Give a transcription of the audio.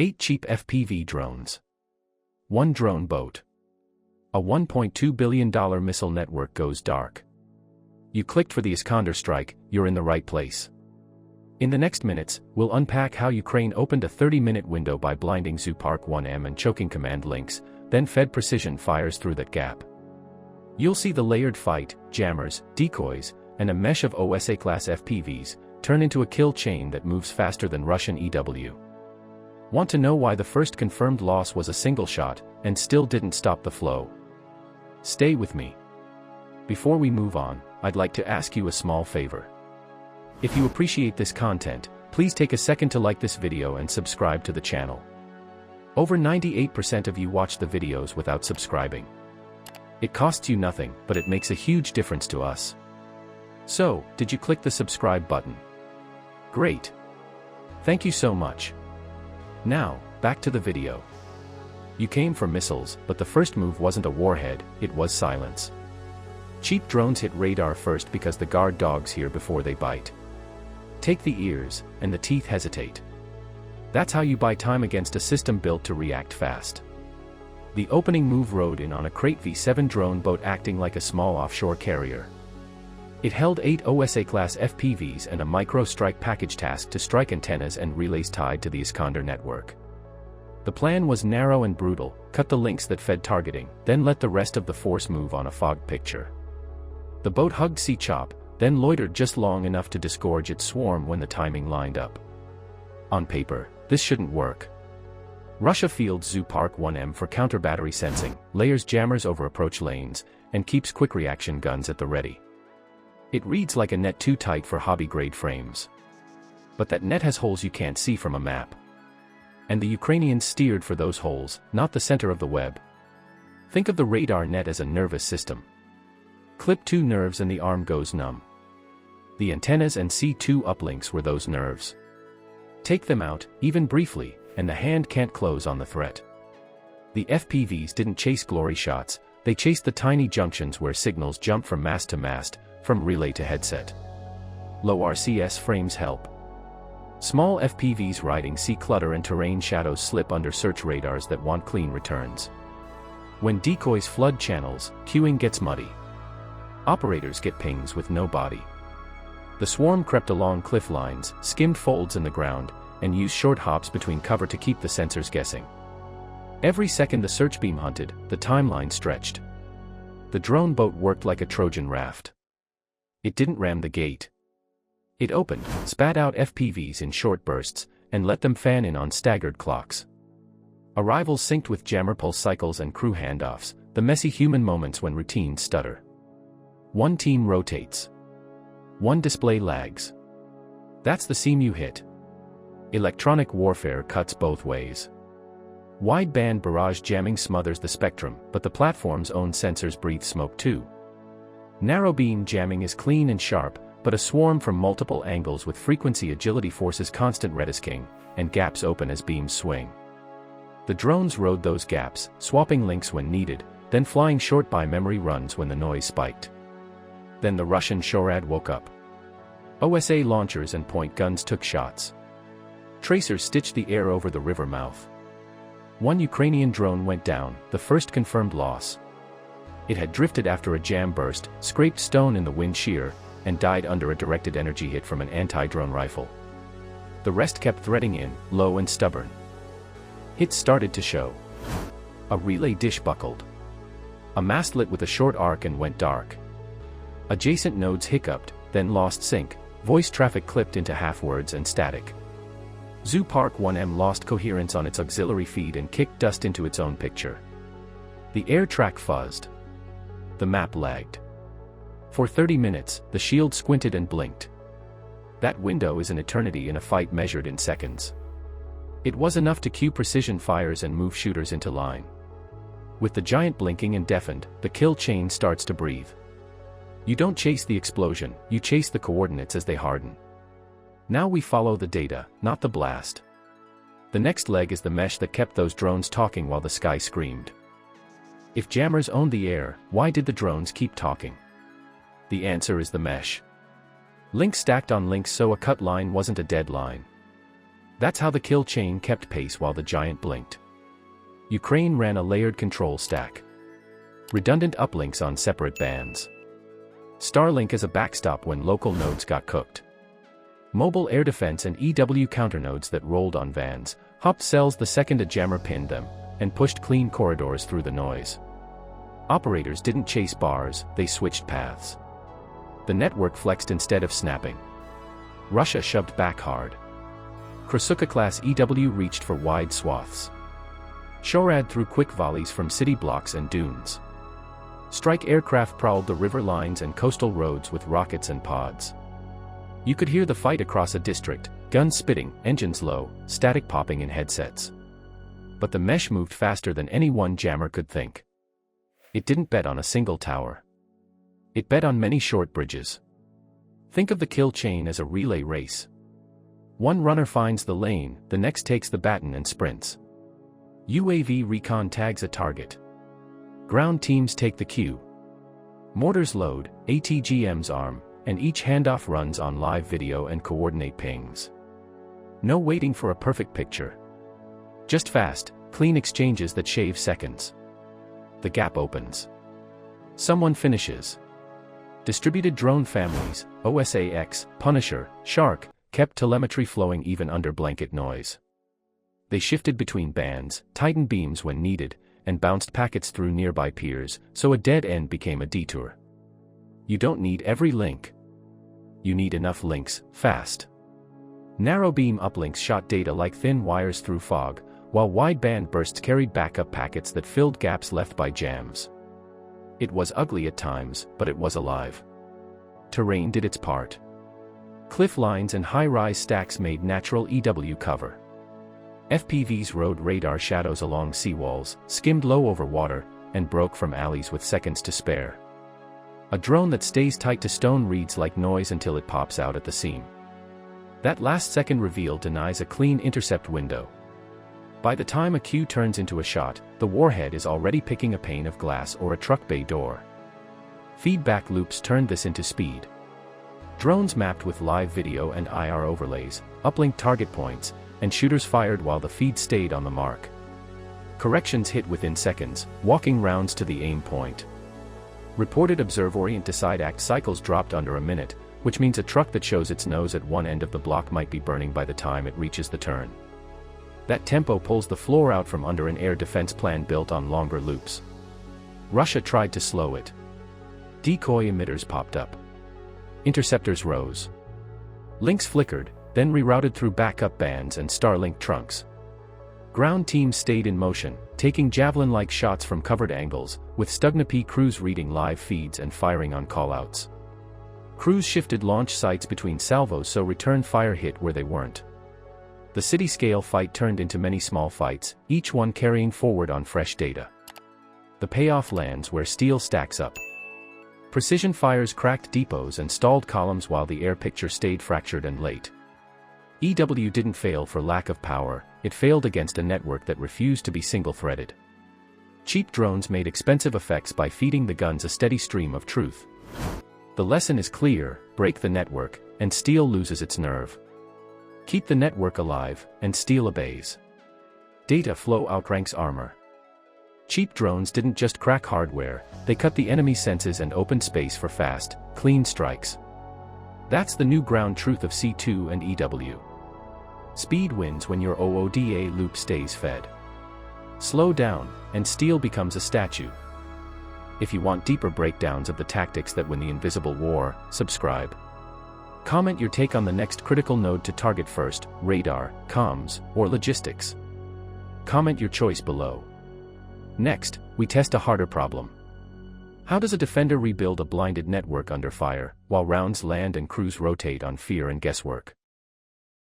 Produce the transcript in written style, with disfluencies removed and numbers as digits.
8 cheap FPV drones. 1 drone boat. A $1.2 billion missile network goes dark. You clicked for the Iskander strike, you're in the right place. In the next minutes, we'll unpack how Ukraine opened a 30-minute window by blinding Zoopark 1M and choking command links, then fed precision fires through that gap. You'll see the layered fight, jammers, decoys, and a mesh of OSA-class FPVs turn into a kill chain that moves faster than Russian EW. Want to know why the first confirmed loss was a single shot, and still didn't stop the flow? Stay with me. Before we move on, I'd like to ask you a small favor. If you appreciate this content, please take a second to like this video and subscribe to the channel. Over 98% of you watch the videos without subscribing. It costs you nothing, but it makes a huge difference to us. So, did you click the subscribe button? Great. Thank you so much. Now, back to the video. You came for missiles, but the first move wasn't a warhead, it was silence. Cheap drones hit radar first because the guard dogs hear before they bite. Take the ears, and the teeth hesitate. That's how you buy time against a system built to react fast. The opening move rode in on a Crate V7 drone boat acting like a small offshore carrier. It held 8 OSA-class FPVs and a micro-strike package task to strike antennas and relays tied to the Iskander network. The plan was narrow and brutal: cut the links that fed targeting, then let the rest of the force move on a fog picture. The boat hugged sea chop, then loitered just long enough to disgorge its swarm when the timing lined up. On paper, this shouldn't work. Russia fields Zoopark 1M for counter-battery sensing, layers jammers over approach lanes, and keeps quick-reaction guns at the ready. It reads like a net too tight for hobby-grade frames. But that net has holes you can't see from a map. And the Ukrainians steered for those holes, not the center of the web. Think of the radar net as a nervous system. Clip 2 nerves and the arm goes numb. The antennas and C2 uplinks were those nerves. Take them out, even briefly, and the hand can't close on the threat. The FPVs didn't chase glory shots, they chased the tiny junctions where signals jump from mast to mast, from relay to headset. Low RCS frames help. Small FPVs riding sea clutter and terrain shadows slip under search radars that want clean returns. When decoys flood channels, queuing gets muddy. Operators get pings with no body. The swarm crept along cliff lines, skimmed folds in the ground, and used short hops between cover to keep the sensors guessing. Every second the search beam hunted, the timeline stretched. The drone boat worked like a Trojan raft. It didn't ram the gate. It opened, spat out FPVs in short bursts, and let them fan in on staggered clocks. Arrivals synced with jammer pulse cycles and crew handoffs, the messy human moments when routines stutter. One team rotates. One display lags. That's the seam you hit. Electronic warfare cuts both ways. Wideband barrage jamming smothers the spectrum, but the platform's own sensors breathe smoke too. Narrowbeam jamming is clean and sharp, but a swarm from multiple angles with frequency agility forces constant redisking, and gaps open as beams swing. The drones rode those gaps, swapping links when needed, then flying short by memory runs when the noise spiked. Then the Russian SHORAD woke up. OSA launchers and point guns took shots. Tracers stitched the air over the river mouth. One Ukrainian drone went down, the first confirmed loss. It had drifted after a jam burst, scraped stone in the wind shear, and died under a directed energy hit from an anti-drone rifle. The rest kept threading in, low and stubborn. Hits started to show. A relay dish buckled. A mast lit with a short arc and went dark. Adjacent nodes hiccuped, then lost sync, voice traffic clipped into half-words and static. Zoopark 1M lost coherence on its auxiliary feed and kicked dust into its own picture. The air track fuzzed. The map lagged. For 30 minutes, the shield squinted and blinked. That window is an eternity in a fight measured in seconds. It was enough to cue precision fires and move shooters into line. With the giant blinking and deafened, the kill chain starts to breathe. You don't chase the explosion, you chase the coordinates as they harden. Now we follow the data, not the blast. The next leg is the mesh that kept those drones talking while the sky screamed. If jammers owned the air, why did the drones keep talking? The answer is the mesh. Links stacked on links so a cut line wasn't a dead line. That's how the kill chain kept pace while the giant blinked. Ukraine ran a layered control stack. Redundant uplinks on separate bands. Starlink as a backstop when local nodes got cooked. Mobile air defense and EW counternodes that rolled on vans, hopped cells the second a jammer pinned them, and pushed clean corridors through the noise. Operators didn't chase bars, they switched paths. The network flexed instead of snapping. Russia shoved back hard. Krasuka-class EW reached for wide swaths. Shorad threw quick volleys from city blocks and dunes. Strike aircraft prowled the river lines and coastal roads with rockets and pods. You could hear the fight across a district, guns spitting, engines low, static popping in headsets. But the mesh moved faster than any one jammer could think. It didn't bet on a single tower. It bet on many short bridges. Think of the kill chain as a relay race. One runner finds the lane, the next takes the baton and sprints. UAV recon tags a target. Ground teams take the cue. Mortars load, ATGMs arm, and each handoff runs on live video and coordinate pings. No waiting for a perfect picture. Just fast, clean exchanges that shave seconds. The gap opens. Someone finishes. Distributed drone families, OSA-X, Punisher, Shark, kept telemetry flowing even under blanket noise. They shifted between bands, tightened beams when needed, and bounced packets through nearby piers, so a dead end became a detour. You don't need every link. You need enough links, fast. Narrow beam uplinks shot data like thin wires through fog, while wideband bursts carried backup packets that filled gaps left by jams. It was ugly at times, but it was alive. Terrain did its part. Cliff lines and high-rise stacks made natural EW cover. FPVs rode radar shadows along seawalls, skimmed low over water, and broke from alleys with seconds to spare. A drone that stays tight to stone reads like noise until it pops out at the seam. That last second reveal denies a clean intercept window. By the time a cue turns into a shot, the warhead is already picking a pane of glass or a truck bay door. Feedback loops turned this into speed. Drones mapped with live video and IR overlays, uplinked target points, and shooters fired while the feed stayed on the mark. Corrections hit within seconds, walking rounds to the aim point. Reported observe orient decide act cycles dropped under a minute, which means a truck that shows its nose at one end of the block might be burning by the time it reaches the turn. That tempo pulls the floor out from under an air defense plan built on longer loops. Russia tried to slow it. Decoy emitters popped up. Interceptors rose. Links flickered, then rerouted through backup bands and Starlink trunks. Ground teams stayed in motion, taking javelin-like shots from covered angles, with Stugna-P crews reading live feeds and firing on callouts. Crews shifted launch sites between salvos so return fire hit where they weren't. The city-scale fight turned into many small fights, each one carrying forward on fresh data. The payoff lands where steel stacks up. Precision fires cracked depots and stalled columns while the air picture stayed fractured and late. EW didn't fail for lack of power, it failed against a network that refused to be single-threaded. Cheap drones made expensive effects by feeding the guns a steady stream of truth. The lesson is clear: break the network, and steel loses its nerve. Keep the network alive, and steel obeys. Data flow outranks armor. Cheap drones didn't just crack hardware, they cut the enemy's senses and opened space for fast, clean strikes. That's the new ground truth of C2 and EW. Speed wins when your OODA loop stays fed. Slow down, and steel becomes a statue. If you want deeper breakdowns of the tactics that win the invisible war, subscribe. Comment your take on the next critical node to target first: radar, comms, or logistics. Comment your choice below. Next, we test a harder problem. How does a defender rebuild a blinded network under fire, while rounds land and crews rotate on fear and guesswork?